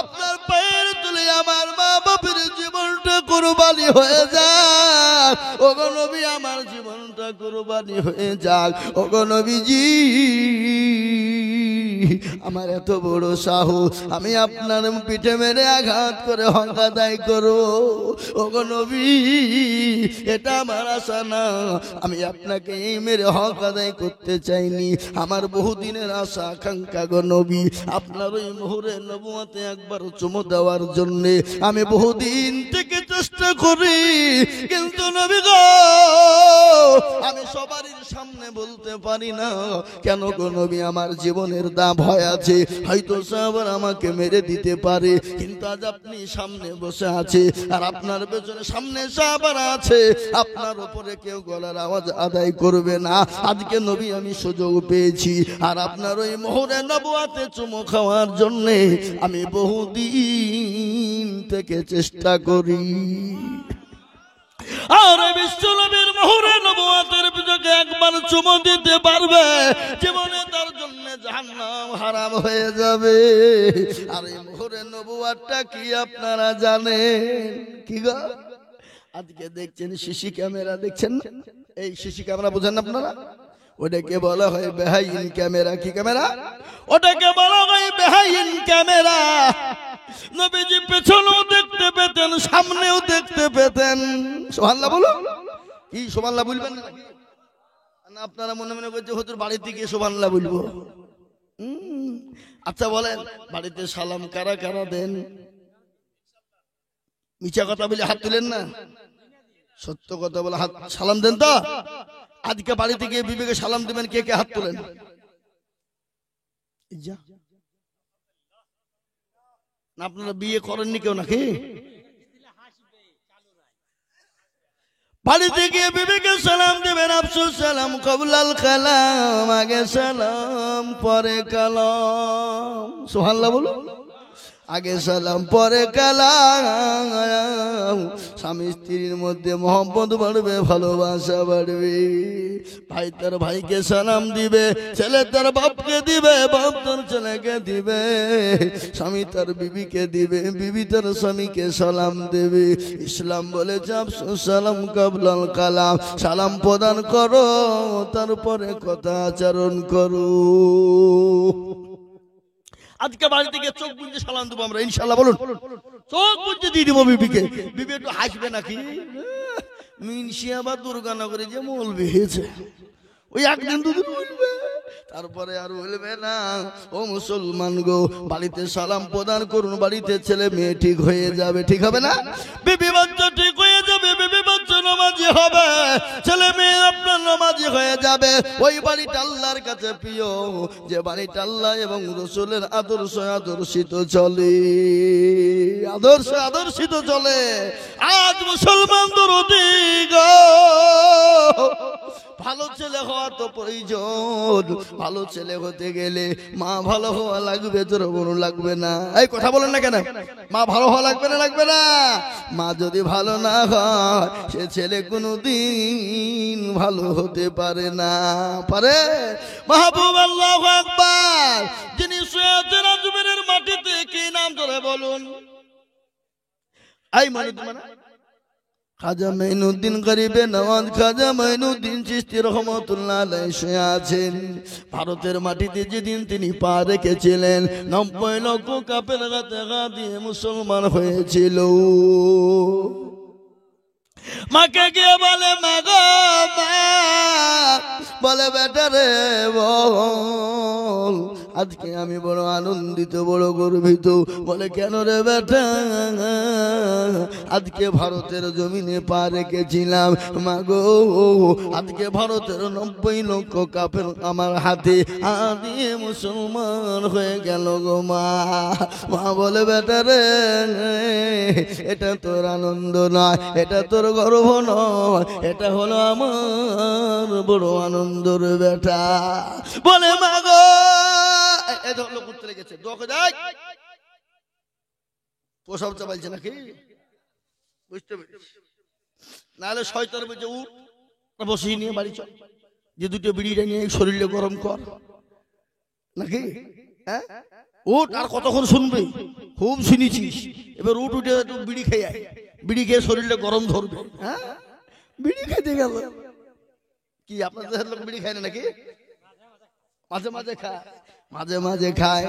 আপনার পায়ের তলে আমার মা বাপের জীবনটা কুরবানি হয়ে যাক। ওগো নবী, আমার জীবনটা কুরবানি হয়ে যাক। ওগো নবীজি, আমার এত বড় সাহস, আমি আপনার পিঠে মেরে আঘাত করে হক আদায় করব। ওগো নবী, এটা আমার আশা না, আমি আপনাকে এই মেরে হক আদায় করতে চাইনি, আমার বহুদিনের আশা আকাঙ্ক্ষা গো নবী, আপনার ওই মোহরে নবুয়তে একবার চুমু দেওয়ার জন্য আমি বহুদিন থেকে চেষ্টা করি, কিন্তু নবী গো, আমি সবারই সামনে বলতে পারি না। কেন গো নবী, আমার জীবনের দাম ভয় আছে, হয়তো সাহাবারা আমাকে মেরে দিতে পারে, কিন্তু আজ আপনি সামনে বসে আছে, আর আপনার পেছনে সামনে সাহাবারা আছে, আপনার উপরে কেউ গলার আওয়াজ আদায় করবে না। আজকে নবী আমি সুযোগ পেয়েছি, আর আপনার ওই মোহরে নবুয়তে চুমু খাওয়ার জন্য আমি বহুদিন থেকে চেষ্টা করি। বিশ্বনবীর মোহরে নবুয়তের পিছনে একবার চুমো দিতে পারবে জীবনে তার জন্য জাহান্নাম হারাম হয়ে যাবে। আর এই মোহরে নবুয়তটা কি আপনারা জানেন? কি গো আজকে দেখছেন সিসি ক্যামেরা, দেখছেন না? এই সিসি ক্যামেরা বুঝেন আপনারা? ওটাকে বলা হয় বেহাইন ক্যামেরা। কি ক্যামেরা? ওটাকে বলা হয় বেহাইন ক্যামেরা। নবীজি পেছনেও দেখতে পেতেন, সামনেও দেখতে পেতেন। সুবহানাল্লাহ বলো। কি সুবহানাল্লাহ বলবেন না? আপনারা মনে মনে করছে হুজুর বাড়িতে গিয়ে সুবহানাল্লাহ বলবো। আচ্ছা বলেন, বাড়িতে সালাম কারা কারা দেন? মিছা কথা বলে হাত তুলেন না, সত্য কথা বলে হাত সালাম দেন তো? আজকে বাড়িতে গিয়ে বিবিকে সালাম দিবেন, কে কে হাত তোলেন? না আপনারা বিয়ে করেননি কেউ নাকি? বাড়িতে গিয়ে বিবিকে সালাম দিবেন। আফসোস সালাম কবলাল কালাম, আগে সালাম পরে কালাম। সুবহানাল্লাহ বলো। আগে সালাম পরে কালাম। স্বামী স্ত্রীর মধ্যে মহব্বত বাড়বে, ভালোবাসা বাড়বে। ভাই তার ভাইকে সালাম দিবে, ছেলে তার বাপকে দিবে, বাপ তার ছেলেকে দিবে, স্বামী তার বিবিকে দিবে, বিবি তার স্বামীকে সালাম দেবে। ইসলাম বলেছে আফসোস সালাম কবলাল কালাম, সালাম প্রদান করো তারপরে কথা আচরণ করো। আজকে বাড়ি থেকে চোখ বুঝে সালাম দেবো আমরা ইনশাল্লাহ। বলুন, চোখ বুঝে দিয়ে দিব বিবিকে। বিবি একটু হাসবে নাকি? মিনসিয়া বা দুর্গানগরে যে মৌলবি হয়েছে, ওই একদিন দুদিন বলবে, তারপরে আর বলবে না। ও মুসলমান গো, বাড়িতে সালাম প্রদান করুন, বাড়িতে ছেলে মেয়ে ঠিক হয়ে যাবে। ঠিক হবে না? বিবি বাচ্চা ঠিক হয়ে যাবে, বিবি বাচ্চা নামাজি হবে, ছেলে মেয়ে আপনার নামাজি হয়ে যাবে। ওই বাড়িটা আল্লাহর কাছে প্রিয়, যে বাড়িটা আল্লাহ এবং রাসূলের আদর্শ আদর্শিত চলে, আদর্শ আদর্শিত চলে। আজ মুসলমানদের অধিক ভালো ছেলে হওয়া তো প্রয়োজন। ভালো ছেলে হতে গেলে মা ভালো হওয়া লাগবে, তোর বোন লাগবে না। এই কথা বলেন না কেন? মা ভালো হওয়া লাগবে না? লাগবে না। মা যদি ভালো না হয় সে ছেলে কোনোদিন ভালো হতে পারে না। পারে? মাহবুব আল্লাহু আকবার। যিনি শুয়ে আছেন আজমিরের মাটিতে, কি নাম ধরে বলুন? এই মানে খাজা মাইনুদ্দিন গরিবে নওয়াজ খাজা মাইনুদ্দিন চিশতি রহমাতুল্লাহ আলাইহি শুয়ে আছেন ভারতের মাটিতে। যেদিন তিনি পা রেখেছিলেন 90 লক্ষ কাফের হাতে গা দিয়ে মুসলমান হয়েছিল। মাকে গিয়ে বলে, মা গো মা, বলে বেটা রে বল, আজকে আমি বড় আনন্দিত, বড় গর্বিত। বলে কেন রে বেটা? আজকে ভারতের জমিনে পা রেখেছিলাম মা গো, আজকে ভারতের 90 লক্ষ কাফের আমার হাতে দিয়ে মুসলমান হয়ে গেল গো মা। মা বলে বেটা রে, এটা তোর আনন্দ নয়, এটা তোর গর্ব নয়, এটা হলো আমার বড় আনন্দর বেটা। বলে মা গো, এই ধরলো করতে লেগেছে, দোকে যাই প্রসব চাপাইছে নাকি? বুঝতে পেরেছি। নাহলে শয়তান বলছে উঠ, বসিয়ে নিয়ে বাড়ি চল, যে দুটো বিড়িটা নিয়ে শরীরে গরম কর নাকি? হ্যাঁ উঠ, আর কতক্ষণ শুনবে? খুব শুনেছিস, এবার উঠ, উঠে একটু বিড়ি খেয়ে আয়, বিড়ি খেয়ে শরীরে গরম ধরবে। হ্যাঁ বিড়ি খেতে গেল কি? আপনাদের লোক বিড়ি খায় না নাকি? মাঝে মাঝে খায়, মাঝে মাঝে খায়।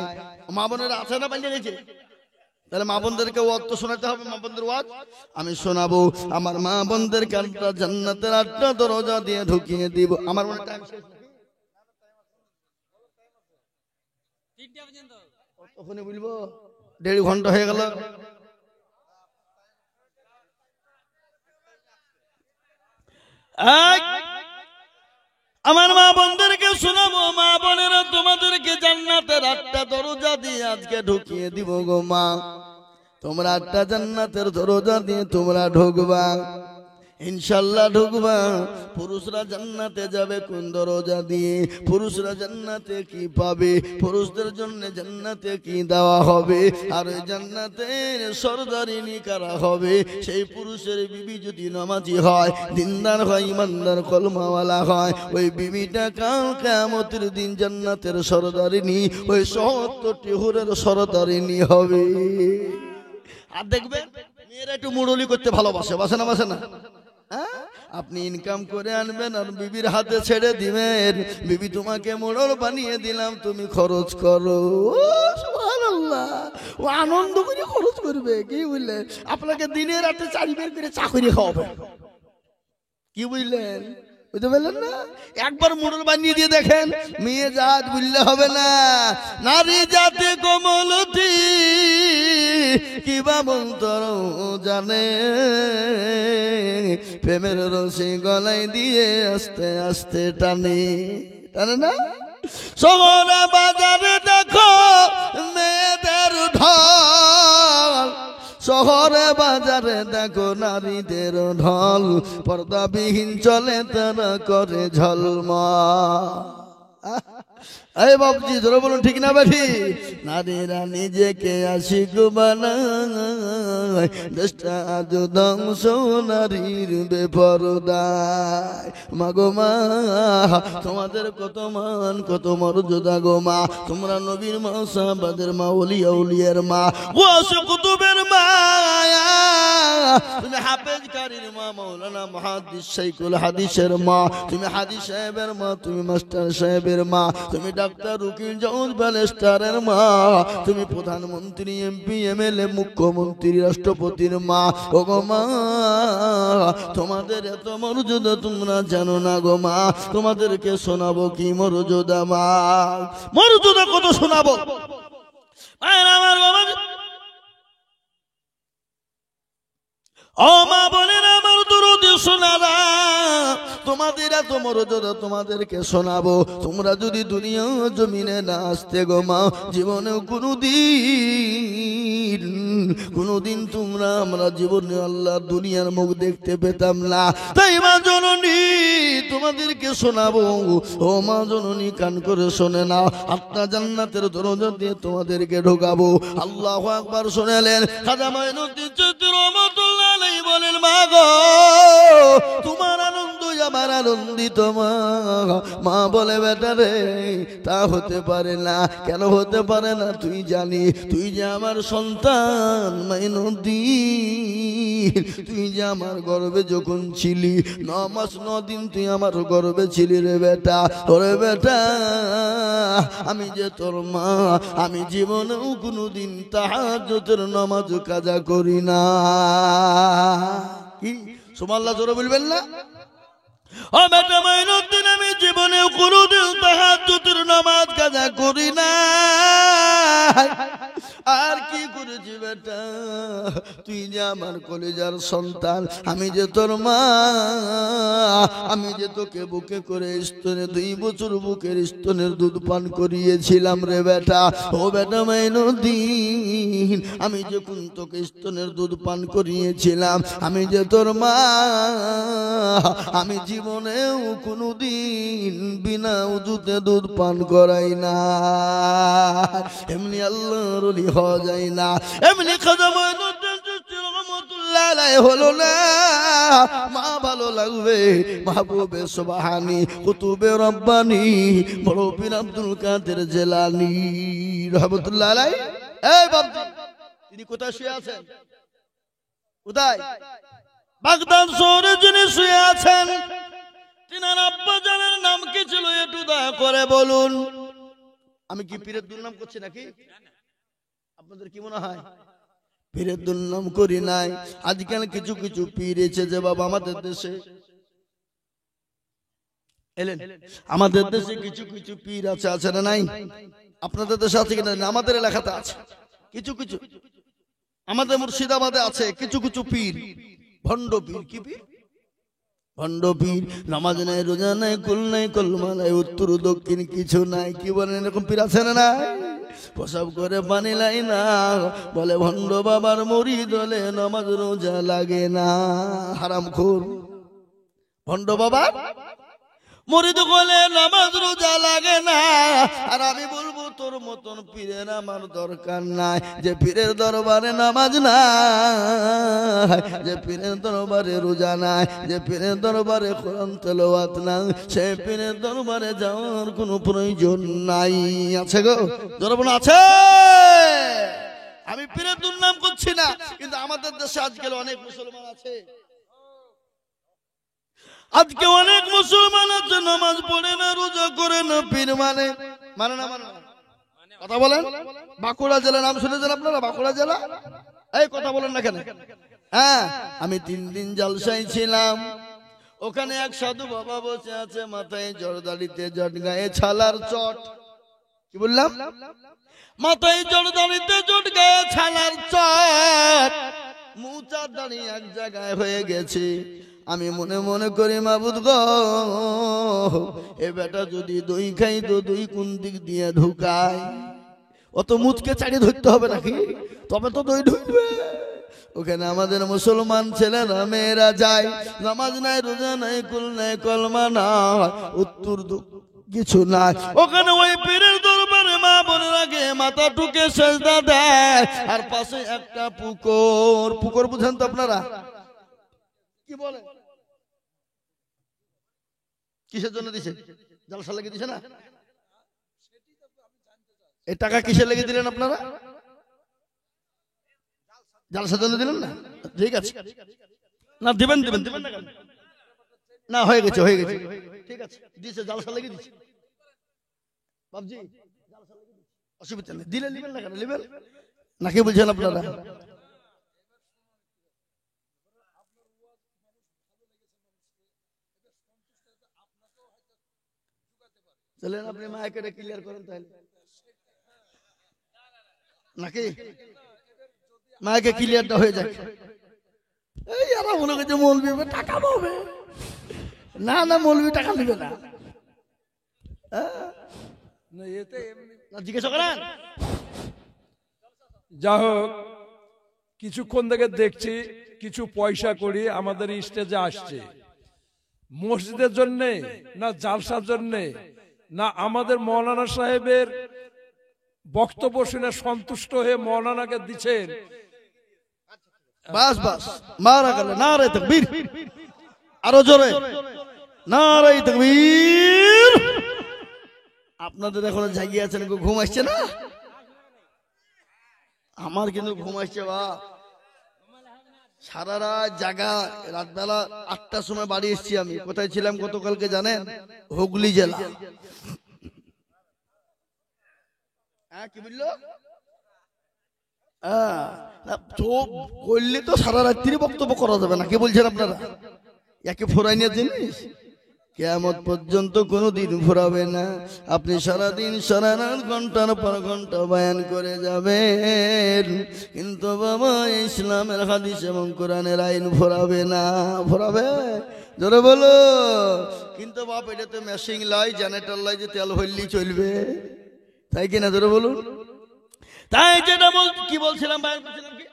মা বোনেরা আছে না পালিয়ে গেছে? তাহলে মা বোনদেরকে ওয়াজ তো শোনাতে হবে। মা বোনদের ওয়াজ আমি শোনাবো। আমার মা বোনদেরকে জান্নাতের 8টা দরজা দিয়ে ঢুকিয়ে দিব। আমার মনে টাইম শেষ, তখনই বলবো 1.5 ঘন্টা হয়ে গেল। আমার মা বোনদেরকে শোনাবো। মা বোনেরা, তোমাদেরকে জান্নাতের 8টা দরজা দিয়ে আজকে ঢুকিয়ে দিব গো মা। তোমরা 8টা জান্নাতের দরজা দিয়ে তোমরা ঢুকবা। ইনশাআল্লাহ ঢুকবা। পুরুষরা জান্নাতে যাবে কোন দরজা দিয়ে? পুরুষরা জান্নাতে কি পাবে? পুরুষদের জন্য জান্নাতে কি দেওয়া হবে? আর ওই জান্নাতের সরদারিনী কারা হবে? সেই পুরুষের বিবি যদি নামাজি হয়, দিনদার হয়, ইমানদার, কলমাওয়ালা হয়, ওই বিবিটা কাল কিয়ামতের দিন জান্নাতের সরদারিনী, ওই ৭০টি হুরের সরদারিনী হবে। আর দেখবেন মেয়েরা একটু মুরলি করতে ভালোবাসে, বাসে না? বাসে না? আপনি ইনকাম করে আনবেন আর বিবির হাতে ছেড়ে দিবেন, বিবি তোমাকে মোড়ল বানিয়ে দিলাম, তুমি খরচ করো। সুবহানাল্লাহ, ও আনন্দ করে খরচ করবে। কি বুঝলেন? আপনাকে দিনে রাতে ৪ বের করে চাকরি খাওয়াবে। কি বুঝলেন? বুঝতে পারলেন না? একবার মোড়ল বানিয়ে দিয়ে দেখেন, মেয়ে জাত বুঝলে হবে না। নারী জাতি কোমলতি কিবা মন্তর জানে, প্রেমের রসি গলায় দিয়ে আস্তে আস্তে টানে, টানে না? শহরে বাজারে দেখো মেয়েদের ঢল, শহরে বাজারে দেখো নারীদের ঢল, পর্দাবিহীন চলে তারা করে ঝলমা। এই বাবজি ধরে বলুন, ঠিক না বেঠি? নারীরা নিজেকে আশিক বানায়, দেশটা আজ ধ্বংস নারীর বেপরদায়। মাগো মা, তোমাদের কত মান কত মর্যাদা গো মা। তোমরা নবীর মা, সাহাবাদের মা, ওলিয়া উলিয়ার মা, ওয়াসে কুতুবের মা, তুমি হাফেজ কারীর মা, মাওলানা মুহাদ্দিস শাইখুল হাদিসের মা, তুমি হাদিস সাহেবের মা, তুমি মাস্টার সাহেবের মা, তুমি ডাক্তার উকিল জজ ব্যারিস্টারের মা, তুমি প্রধানমন্ত্রী, এমপি, এমএলএ, মুখ্যমন্ত্রী, রাষ্ট্রপতির মা। ও গো মা, তোমাদের এত মর্যাদা তোমরা জানো না গো মা। তোমাদেরকে শোনাবো কি মর্যাদা মা, মর্যাদা কত শোনাবো। আমার বাবা, ও মা বলেন আমার দরুদ শোনারা, তোমাদের এত মর্যাদা তোমাদেরকে শোনাবো। তোমরা যদি দুনিয়া জমিনে না আসতে গো মা, জীবনেও কোনদিন তোমরা আমরা জীবনে আল্লাহ দুনিয়ার মুখ দেখতে পেতাম না। তাই মা জননী তোমাদেরকে শোনাবো। ও মা জননী কান করে শোনে নাও, আপনার জান্নাতের দরজা দিয়ে তোমাদেরকে ঢোকাবো। আল্লাহু আকবার শুনেলেন। খাজা মাইনুদ্দিন চিশতি রহমাতুল্লাহ আলাইহি বলেন, মা গো তোমার আনন্দ আমার আনন্দিত মা। মা বলে, বেটা রে তা হতে পারে না। কেন হতে পারে না? তুই জানি, তুই যে আমার সন্তান মাইনুদ্দিন, তুই যে আমার গর্ভে যখন ছিলি 9 মাস 9 দিন তুই আমার গর্ভে ছিলি রে বেটা। ওরে বেটা, আমি যে তোর মা, আমি জীবনেও কোনোদিন তাহাজ্জুদের নামাজ কাজা করি না। কি সুবহানাল্লাহ জোরে বলবেন না? ও বেটা মাইনুদ্দিন, আমি জীবনেও কোনোদিন তাহাজ্জুদের নামাজ কাজা করি না। আর কি করেছি বেটা? তুই যে আমার কলেজার সন্তান, আমি যে তোর মা, আমি যে তোকে বুকে করে স্তনে 2 বছর বুকের স্তনের দুধ পান করিয়েছিলাম রে বেটা। ও বেটা মাইনুদ্দিন, আমি যখন তোকে স্তনের দুধ পান করিয়েছিলাম, আমি যে তোর মা, আমি জীবনেও কোনোদিন বিনা উযুতে দুধ পান করাই না। এমনি আল্লাহর ওলি হওয়া যায় না, এমনি খাজা মাইনুদ্দিন চিশতি রহমাতুল্লাহ আলাইহি হলো না। মা ভালো লাগবে, মাহবুবে সুবহানী, কুতুবে রব্বানী, বড় পীর আব্দুল কাদের জিলানী রহমাতুল্লাহ আলাইহি। এই বাবজি, তিনি কোথায় শুয়ে আছেন? কোথায়? বাগদাদ শহরে যিনি শুয়ে আছেন, তিনার আব্বা জানের নাম কি ছিল একটু দয়া করে বলুন। আমি কি পীরের দুর্নাম করছি নাকি? আপনাদের কি মনে হয়? পীরের দুর্নাম করি নাই। আজকাল কিছু কিছু পীর এসে যে বাবা আমাদের দেশে এলেন, আমাদের দেশে কিছু কিছু পীর আছে, আছে না নাই? আপনাদের দেশে আছে কিনা? আমাদের এলাকাতে আছে কিছু কিছু, আমাদের মুর্শিদাবাদে আছে কিছু কিছু পীর, ভণ্ড পীর। কি পীর? ভণ্ড পীর। নামাজ নাই, রোজা নাই, কুল নাই, কলমা নাই, উত্তর দক্ষিণ কিছু নাই। কি বলেন? এরকম পীর আছে না নাই? প্রসাব করে পানি লাই না, বলে ভণ্ড বাবার মুরিদ হলে নামাজ রোজা লাগে না। হারামখোর ভণ্ড বাবার মুরিদ হলে নামাজ রোজা লাগে না। আর আমি বলবো তোর মতন পীরের আমার দরকার নাই, যে পীরের দরবারে নামাজ নাই, যে পীরের দরবারে রোজা নাই, যে পীরের দরবারে কোরআন তেলাওয়াত নাই, সে পীরের দরবারে যাওয়ার কোনো প্রয়োজন নাই। আছে গো জনগণ আছে। আমি পীরের দুর্নাম করছি না, কিন্তু আমাদের দেশে আজকাল অনেক মুসলমান আছে, আজকে অনেক মুসলমান আছে নামাজ পড়ে না, রোজা করে না, পীর মানে না কথা বলেন। বাঁকুড়া জেলা নাম শুনেছেন আপনারা? বাঁকুড়া জেলা, এই কথা বলেন না কেন? হ্যাঁ, আমি 3 দিন জালসায় ছিলাম। ওখানে এক সাধু বাবা বসে আছে, মাথায় জড়দাড়িতে জট, গায়ে ছালার চট। কি বললাম? মাথায় জড়দাড়িতে জট, গায়ে ছালার চট, মুচা দাড়ি এক জায়গায় হয়ে গেছে। আমি মনে মনে করি মাবুদ গো, এ বেটা যদি দই খাই তো দই কোন দিক দিয়ে ঢুকায়? অত মুচকে চাড়িয়ে ধরতে হবে নাকি? তবে তো দই ঢুকবে। ওখানে আমাদের মুসলমান ছেলেরা মেয়েরা যায়, নামাজ নাই, রোজা নাই, কুল নাই, কলমা নাই, উত্তর কিছু নাই। ওখানে ওই পীরের দরবারে মা বোনের আগে মাথা ঠুকে সেজদা দেয়। আর পাশে একটা পুকুর, পুকুর বুঝেন তো আপনারা? কি বলে? কিসের জন্য দিছে? জালসা লেগে দিছে না? এই টাকা কিসের লেগে দিলেন আপনারা? জালসার জন্য দিলেন না? ঠিক আছে, না দিবেন দিবেন দিবেন না কেন? না হয়ে গেছে হয়ে গেছে, ঠিক আছে দিছে, জালসা লেগে দিছে বাবজি, অসুবিধা নেই, দিলে নিবেন না কেন? নিবেন নাকি বুঝছেন আপনারা? চলেন আপনি মাইকে ক্লিয়ার করেন তাহলে, নাকি মাইকে ক্লিয়ারটা হয়ে যাক। এই এরা মনে করছে মৌলবি টাকা পাবে না, না মৌলবি টাকা দিবে না, জিজ্ঞাসা করেন। যা হোক, কিছুক্ষণ থেকে দেখছি কিছু পয়সা করি আমাদের স্টেজে আসছে, মসজিদের জন্যে না জালসার জন্যে না আমাদের মৌলানা সাহেবের বক্তব্য শুনে সন্তুষ্ট হয়ে মৌলানাকে দিচ্ছেন। বাস বাস, মারা গেল নারে তাকবীর, আরো জোরে নারে তাকবীর। আপনাদের এখন জাগিয়ে আছেন, ঘুম আসছে না? আমার কিন্তু ঘুম আসছে বা, সারা রাত জাগা, রাতবেলা 8টার সময় বাড়ি এসেছি। আমি কোথায় ছিলাম গতকালকে জানেন? হুগলি জেলা। হ্যাঁ কি বললো? করলে তো সারা রাত্রি বক্তব্য করা যাবে না, কি বলছেন আপনারা? একে ফোরাই নিয়ে জিনিস কিয়ামত পর্যন্ত কোনোদিন ফুরাবে না। আপনি সারাদিন সারা রাত ঘন্টার পর ঘন্টা বয়ান করে যাবেন, কিন্তু বাবা ইসলামের হাদিস এবং কোরআনের আইন ফুরাবে না। ফুরাবে? জোরে বলো। কিন্তু বাপ এটা তো মেশিং লাই, জেনারেটর লাই, যে তেল ভরলেই চলবে, তাই কিনা? জোরে বলুন। তাই যেটা কি বলছিলাম ভাই, বলছিলাম কি?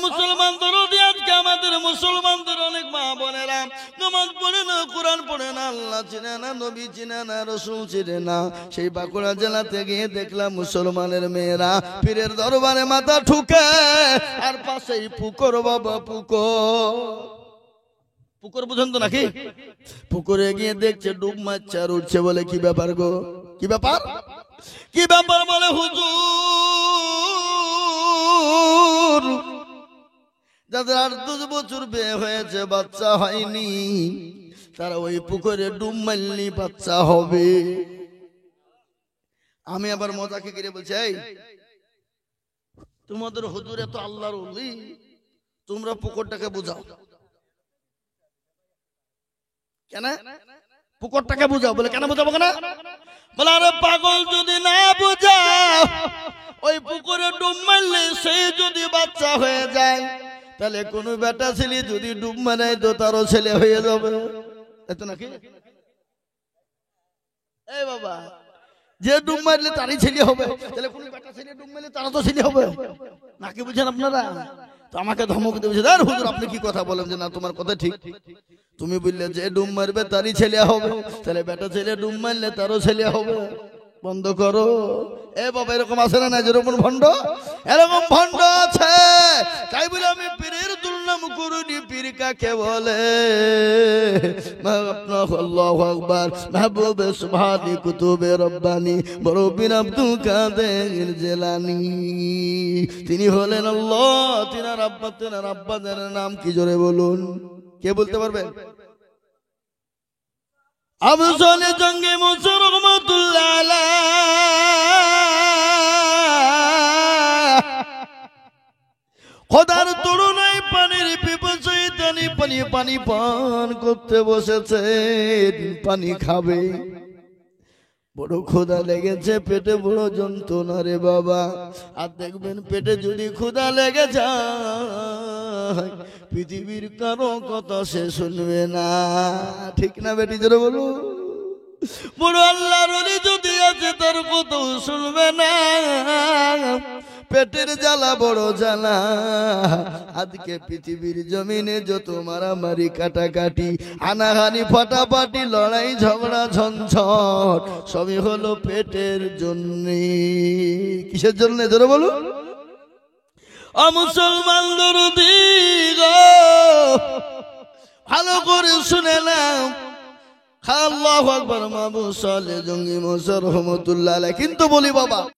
মুসলমানদের আজকে আমাদের মুসলমানদের অনেক মা বোনেরা নামাজ পড়ে না, কোরআন পড়ে না, আল্লাহ চিনে না, নবী চিনে না, রসুল চিনে না। সেই বাঁকুড়া জেলাতে গিয়ে দেখলাম মুসলমানের মেয়েরা পীরের দরবারে মাথা ঠুকে, আর পাশেই পুকুর বাবা, পুকুর বুঝেন তো নাকি? পুকুরে গিয়ে দেখছে ডুব মারছে আর উঠছে, বলে কি ব্যাপার গো? কি ব্যাপার? কি ব্যাপার? বলে হুজুর, যাদের 8-10 বছর বিয়ে হয়েছে, বাচ্চা হয়নি, তারা ওই পুকুরে ডুব মারলি বাচ্চা হবে। আমি আবার মজাকে গিয়ে বলছি, এই তোমাদের হুজুর এত আল্লাহর ওলি, তোমরা পুকুরটাকে বুঝাও কেন? পুকুরটাকে বুঝাও। বলে কেন বুঝাবো কেন? বলে আরে পাগল, যদি না বুঝাও, ওই পুকুরে ডুব মারলে সে যদি বাচ্চা হয়ে যায়, তাহলে কোন বেটা ছেলে যদি ডুব মারায় তো তারও ছেলে হয়ে যাবে, এত নাকি? এই বাবা, যে ডুব মারলে তারই ছেলে হবে, তাহলে কোন বেটা ছেলে ডুব মারলে তারা তো ছেলে হবে নাকি? বুঝছেন আপনারা? তো আমাকে ধমক দিয়ে বলছে, আর হুজুর আপনি কি কথা বলেন? যে না, তোমার কথা ঠিক। তুমি বললে যে ডুব মারবে তারই ছেলে হবে, তাহলে বেটা ছেলে ডুব মারলে তারও ছেলে হবে। বন্ধ করো। এ বাবা, এরকম আছে না? না যেরকম ভণ্ড, এরকম ভণ্ড আছে। তাই বলে আমি পীরের দুর্নাম করিনি। পীর কাকে বলে? আল্লাহু আকবার। মাহবুবে সুবহানি কুতুবে রব্বানি বড় পীর আব্দুল কাদের জিলানী, তিনি হলেন আল্লাহ। তিনার আব্বাদের নাম কি? জোরে বলুন, কে বলতে পারবেন? আফজল জঙ্গি মুসর রহমাতুল্লাহ আলাইহি খোদার তুলনায় পানির পিপাসায় তিনি পানি পান করতে বসেছেন। পানি খাবে, বড় ক্ষুধা লেগেছে, পেটে বড় যন্ত্রণা রে বাবা। আর দেখবেন পেটে যদি ক্ষুধা লেগে যায়, পৃথিবীর কারো কথা সে শুনবে না। ঠিক না বেটি? জোরে বলো। বড় আল্লাহর ওলি যদি আছে, তার কথা শুনবে না। পেটের জ্বালা বড় জ্বালা। আজকে পৃথিবীর জমিনে যত মারামারি, কাটাকাটি, হানাহানি, ফাটাফাটি, লড়াই, ঝগড়া, ঝঞ্ঝট সবই হলো পেটের জন্যে। কিসের জন্য? ধরে বলুন। মুসলমান দরদি গো, ভালো করে শুনে নাও। আল্লাহু আকবার। মাহবুব সালেহ জঙ্গি মুসা রহমাতুল্লাহ আলাইহি। কিন্তু বলি বাবা,